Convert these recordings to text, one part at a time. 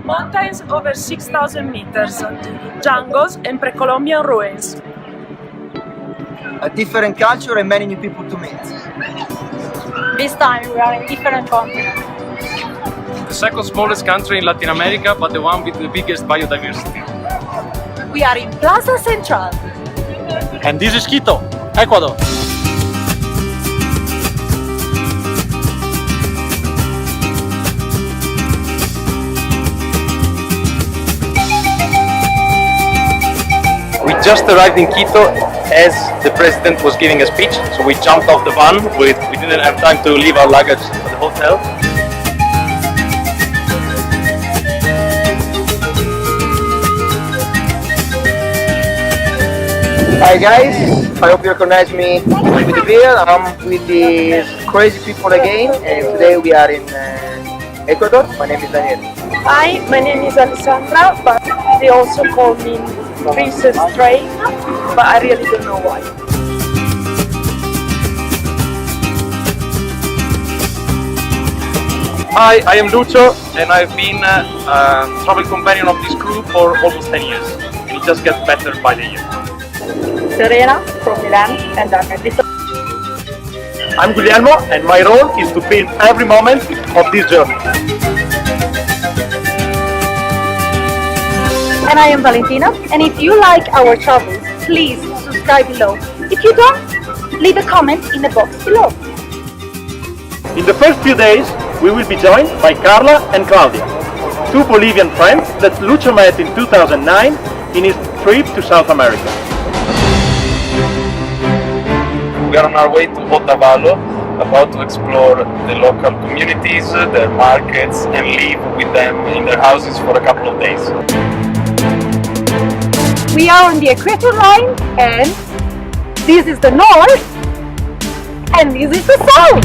Mountains over 6,000 meters, jungles and pre-Columbian ruins. A different culture and many new people to meet. This time we are in different continents. The second smallest country in Latin America, but the one with the biggest biodiversity. We are in Plaza Central. And this is Quito, Ecuador. We just arrived in Quito as the president was giving a speech, so we jumped off the van. We didn't have time to leave our luggage at the hotel. Hi guys, I hope you recognize me with the beer. I'm with these crazy people again, and today we are in Ecuador. My name is Daniel. Hi, my name is Alessandra, but they also call me Princess Trame, but I really don't know why. Hi, I am Lucio, and I've been a travel companion of this crew for almost 10 years. It just gets better by the year. Serena from Milan, and I'm a little. I'm Guglielmo, and my role is to film every moment of this journey. And I am Valentina, and if you like our travels, please subscribe below. If you don't, leave a comment in the box below. In the first few days, we will be joined by Carla and Claudia, two Bolivian friends that Lucio met in 2009 in his trip to South America. We are on our way to Otavalo, about to explore the local communities, their markets, and live with them in their houses for a couple of days. We are on the equator line, and this is the north, and this is the south.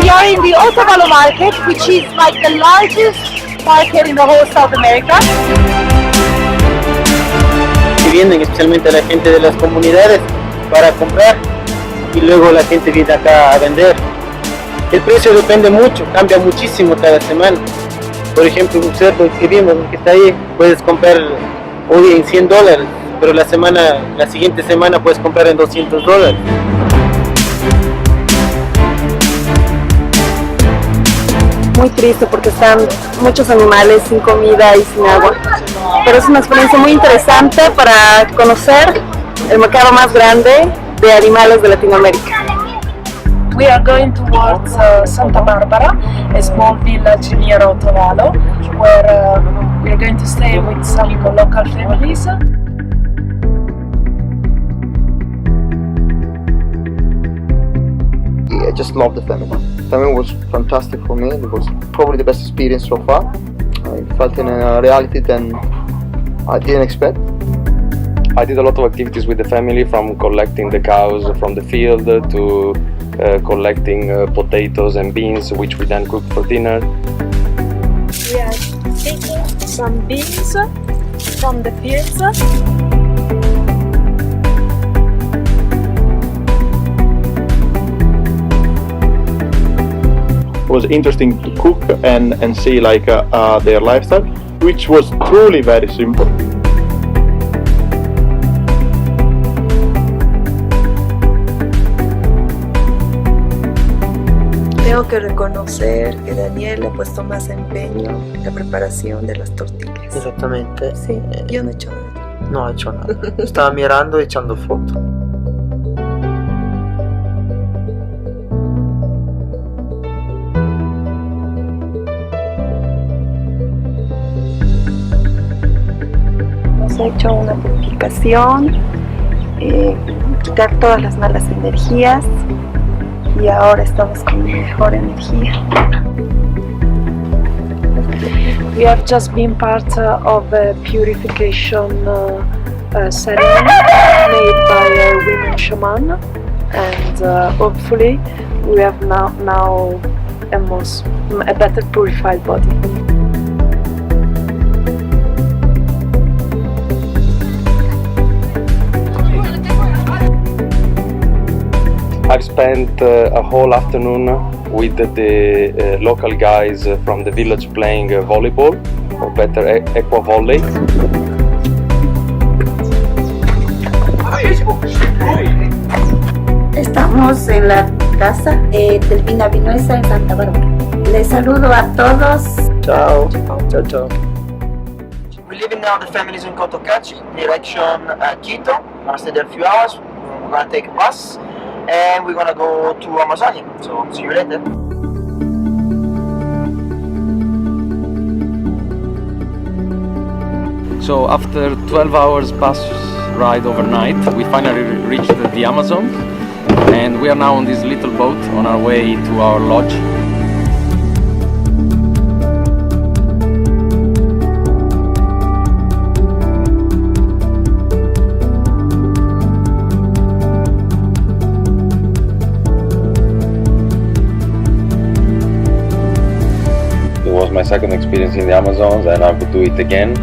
We are in the Otavalo market, which is like the largest market in the whole South America. Que vienen especialmente la gente de las comunidades para comprar y luego la gente viene acá a vender. El precio depende mucho, cambia muchísimo cada semana. Por ejemplo, un cerdo que vimos que está ahí, puedes comprar hoy en $100, pero la siguiente semana puedes comprar en $200. Muy triste porque están muchos animales sin comida y sin agua, pero es una experiencia muy interesante para conocer el mercado más grande de animales de Latinoamérica. We are going towards Santa Barbara, a small village near Otavalo, where we are going to stay with some local families. I just love the family. Family was fantastic for me. It was probably the best experience so far. I felt in a reality that I didn't expect. I did a lot of activities with the family, from collecting the cows from the field to collecting potatoes and beans, which we then cooked for dinner. We are taking some beans from the fields. It was interesting to cook and see like their lifestyle, which was truly very simple. Tengo que reconocer que Daniel le ha puesto más empeño en la preparación de las tortillas. Exactamente. Sí, yo no he hecho nada. No he hecho nada. Estaba mirando y echando fotos. Hemos hecho una purificación, quitar todas las malas energías y ahora estamos con mejor energía. We have just been part of a purification ceremony made by a women shaman, and hopefully we have now a better purified body. I've spent a whole afternoon with the local guys from the village playing volleyball, or better, aqua volley. Estamos en la casa del Vinavinoesa en Santa Bárbara. Les saludo a todos. Ciao. Ciao, ciao. We're leaving now. The family's in Cotocachi, direction Quito. We're gonna stay there a few hours. We're gonna take a bus, and we're gonna go to Amazonia. So see you later. So after 12 hours bus ride overnight, we finally reached the Amazon, and we are now on this little boat on our way to our lodge. It was my second experience in the Amazons, and I would do it again.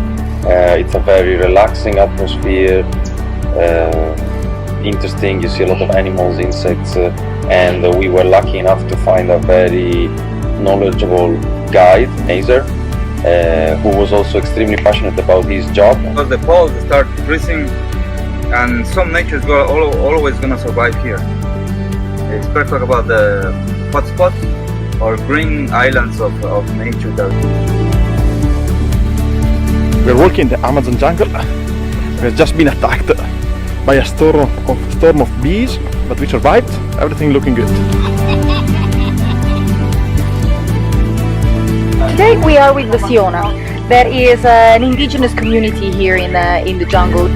It's a very relaxing atmosphere, interesting. You see a lot of animals, insects, and we were lucky enough to find a very knowledgeable guide, Nazer, who was also extremely passionate about his job. Because the poles start freezing, and some nature is always gonna survive here. It's perfect about the hotspots or green islands of nature. We're walking in the Amazon jungle. We have just been attacked by a storm of bees, but we survived. Everything looking good. Today we are with the Siona. There is an indigenous community here in the jungle.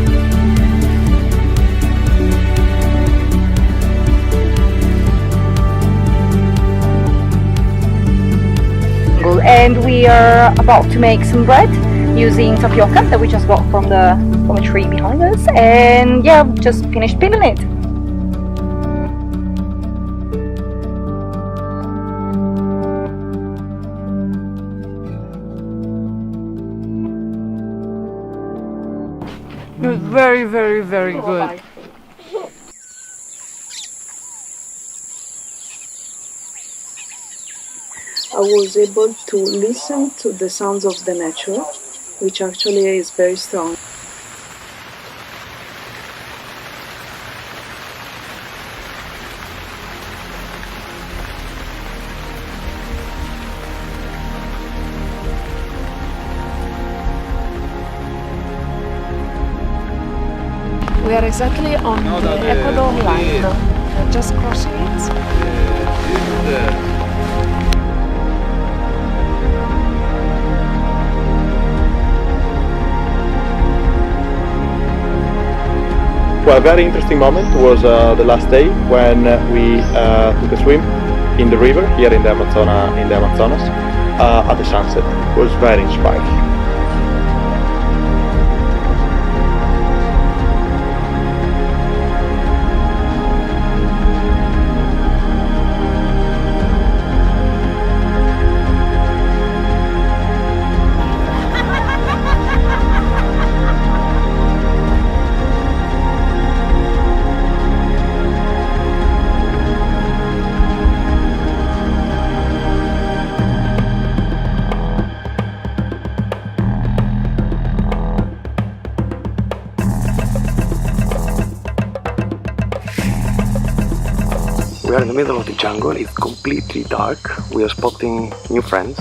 And we are about to make some bread using tapioca that we just got from a tree behind us, and yeah, just finished peeling it. It was very, very, very good. I was able to listen to the sounds of the nature, which actually is very strong. We are exactly on the Ecuador line. We're just crossing it. Well, a very interesting moment was the last day when we took a swim in the river here in the Amazonas at the sunset. It was very inspiring. We are in the middle of the jungle, it's completely dark. We are spotting new friends,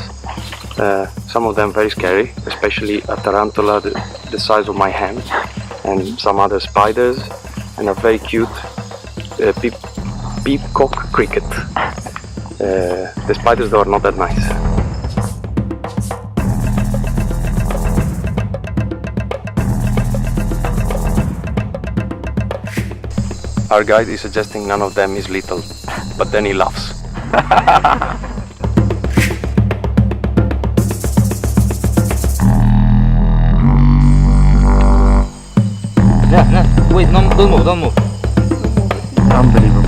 some of them very scary, especially a tarantula the size of my hand, and some other spiders, and a very cute peacock cricket. The spiders though are not that nice. Our guide is suggesting none of them is lethal, but then he laughs. Wait, no, don't move. Unbelievable.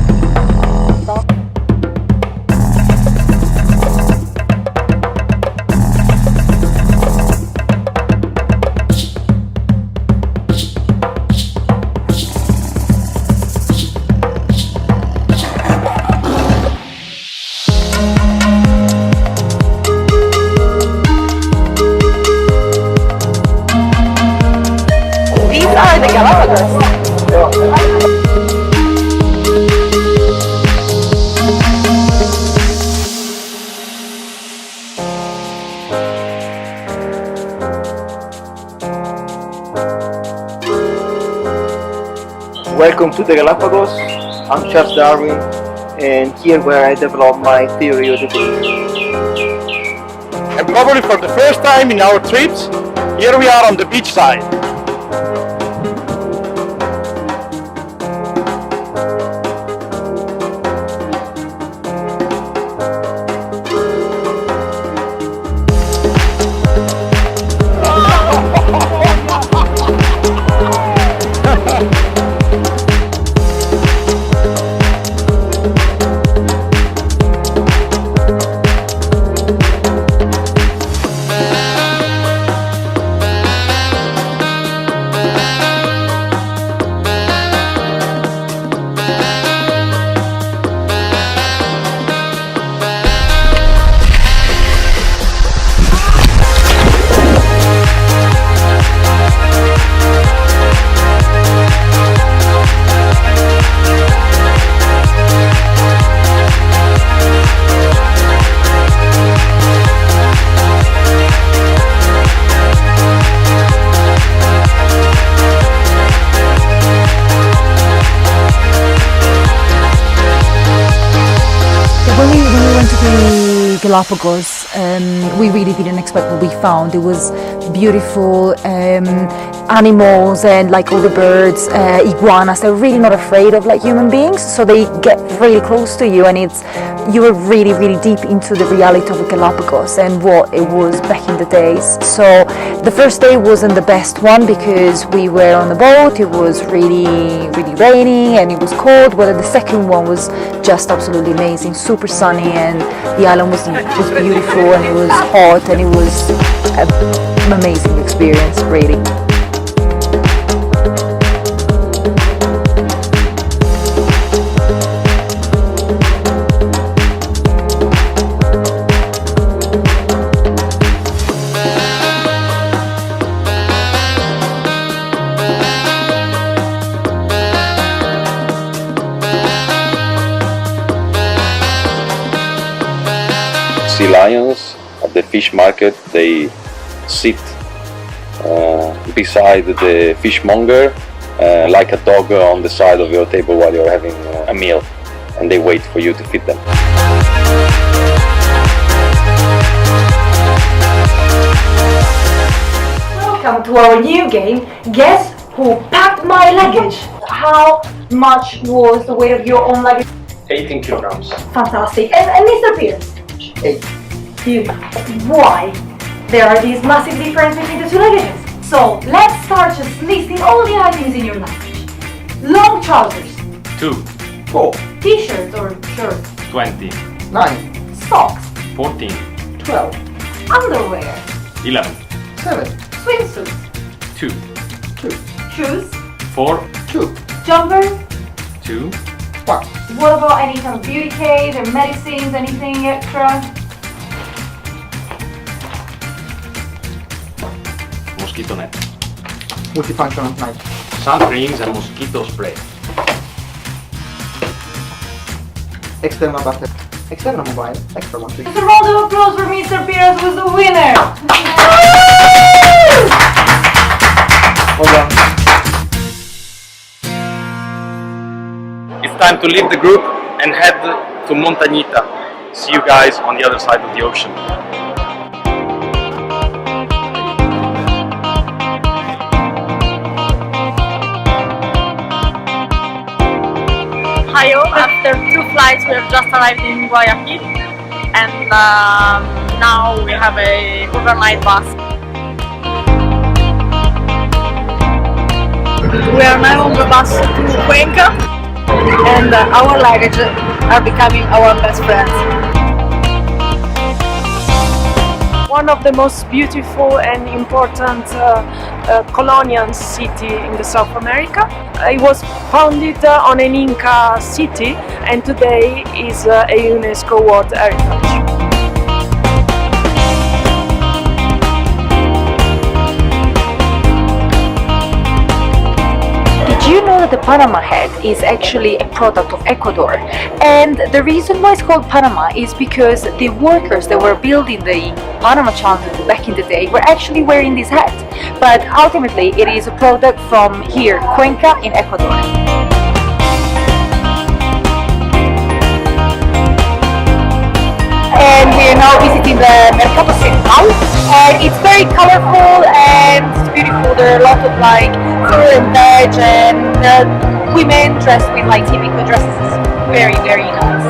Welcome to the Galapagos. I'm Charles Darwin, and here where I develop my theory of the beast. And probably for the first time in our trips, here we are on the beach side. Galapagos, we really didn't expect what we found. It was beautiful animals and like all the birds, iguanas. They're really not afraid of like human beings, so they get really close to you, and you were really deep into the reality of Galapagos and what it was back in the days. So the first day wasn't the best one because we were on the boat. It was really raining and it was cold. But the second one was just absolutely amazing, super sunny, and the island was beautiful, and it was hot, and it was an amazing experience, really. Sea lions at the fish market, they sit beside the fishmonger like a dog on the side of your table while you're having a meal, and they wait for you to feed them. Welcome to our new game. Guess who packed my luggage? How much was the weight of your own luggage? 18 kilograms. Fantastic. And Mr. Pierce? 8. Why there are these massive differences between the two luggages? So let's start just listing all the items in your luggage. Long trousers. 2. 4. T-shirts or shirts. 20. 9. Socks. 14. 12. Underwear. 11. 7. Swimsuit. 2. 2. Shoes. 4. 2. Jumper. 2. 1. What about any kind of beauty case or medicines, anything extra? Mosquito net. Multifunctional knife. Sunscreens and mosquito spray. External battery. External mobile. Extra one. Just a round of applause for Mr. Pierce, who's the winner! Hold on. It's time to leave the group and head to Montañita. See you guys on the other side of the ocean. Hi all, after 2 flights we have just arrived in Guayaquil, and now we have a overnight bus. We are now on the bus to Cuenca, and our luggage are becoming our best friends. One of the most beautiful and important colonial city in the South America. It was founded on an Inca city and today is a UNESCO World Heritage. Did you know that the Panama head is actually a product of Ecuador? And the reason why it's called Panama is because the workers that were building the Panama Channel back in the day were actually wearing this hat. But ultimately it is a product from here, Cuenca in Ecuador. in the Mercato Central, and it's very colorful and it's beautiful. There are a lot of like fruit and veg, and women dressed with like typical dresses. It's very, very nice.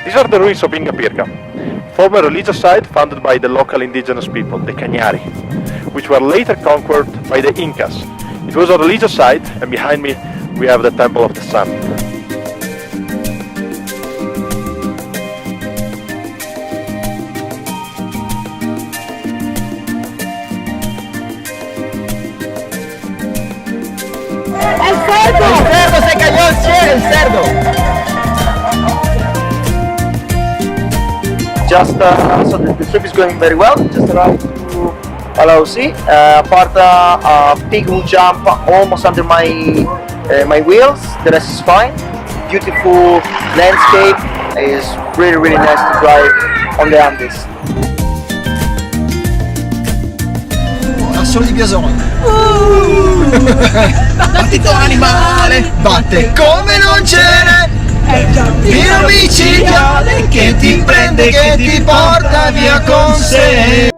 These are the ruins of Inga Pirca, former religious site founded by the local indigenous people, the Cañari, which were later conquered by the Incas. It was a religious site, and behind me we have the Temple of the Sun. ¡El cerdo! ¡El cerdo! ¡Se cayó el cerdo! Just so the trip is going very well. Just arrived to Palausi. Apart a pig will jump almost under my my wheels. The rest is fine. Beautiful landscape. It's really nice to drive on the Andes. Assolo di Biason. Battito animale, batte come non ce n'è. Vino micidiale che ti prende, che ti porta via con sé.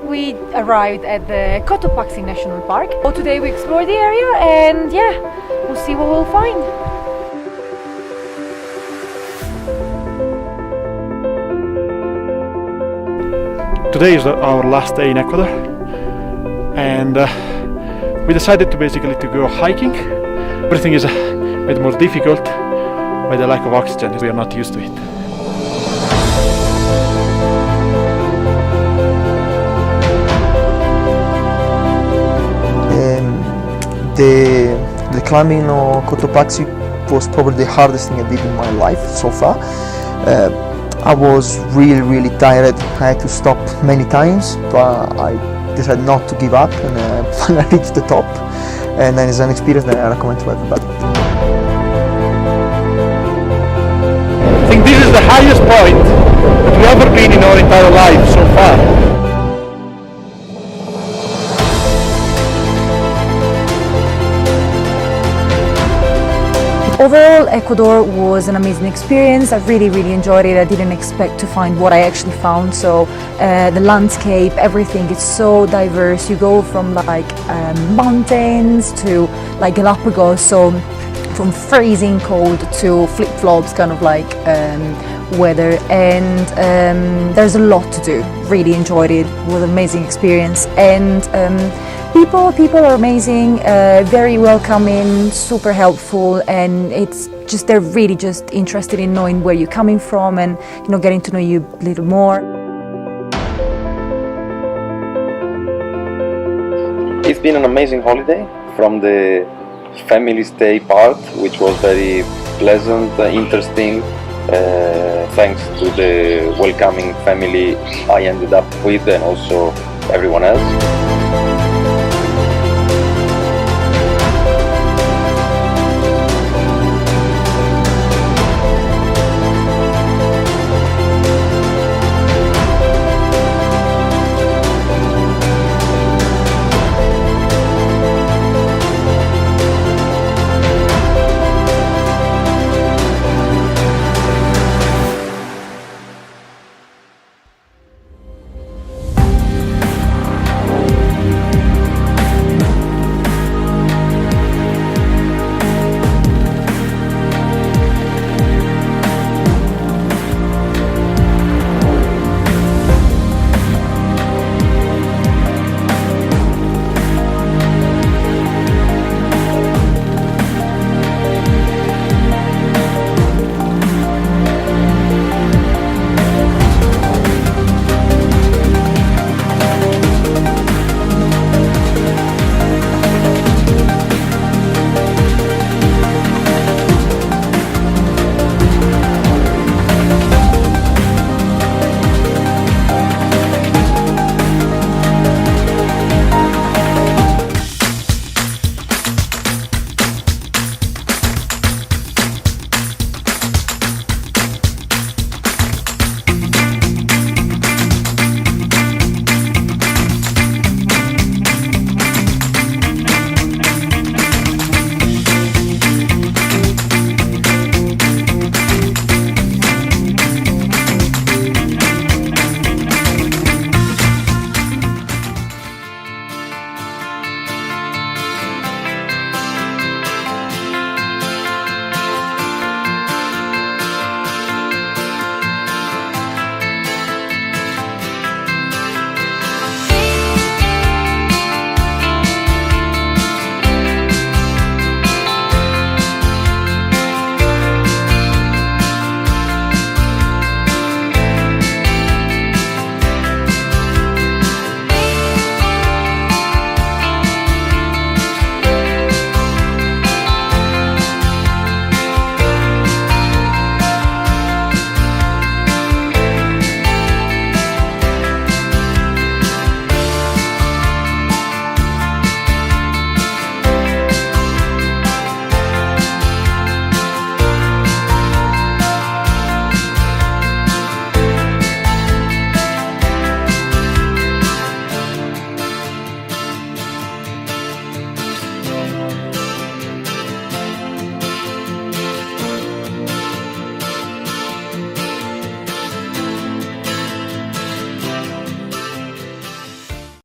We arrived at the Cotopaxi National Park. So today we explore the area and yeah, we'll see what we'll find. Today is our last day in Ecuador, and we decided to basically go hiking. Everything is a bit more difficult by the lack of oxygen. We are not used to it. The climbing on Cotopaxi was probably the hardest thing I did in my life so far. I was really tired. I had to stop many times, but I decided not to give up, and finally reached the top. And then it's an experience that I recommend to everybody. I think this is the highest point that we've ever been in our entire life so far. Overall, Ecuador was an amazing experience. I really enjoyed it. I didn't expect to find what I actually found. So the landscape, everything is so diverse. You go from like mountains to like Galapagos, so from freezing cold to flip-flops kind of like weather, and there's a lot to do. Really enjoyed it. It was an amazing experience, and people are amazing, very welcoming, super helpful, and it's just they're really just interested in knowing where you're coming from and getting to know you a little more. It's been an amazing holiday, from the family stay part, which was very pleasant, interesting, thanks to the welcoming family I ended up with and also everyone else.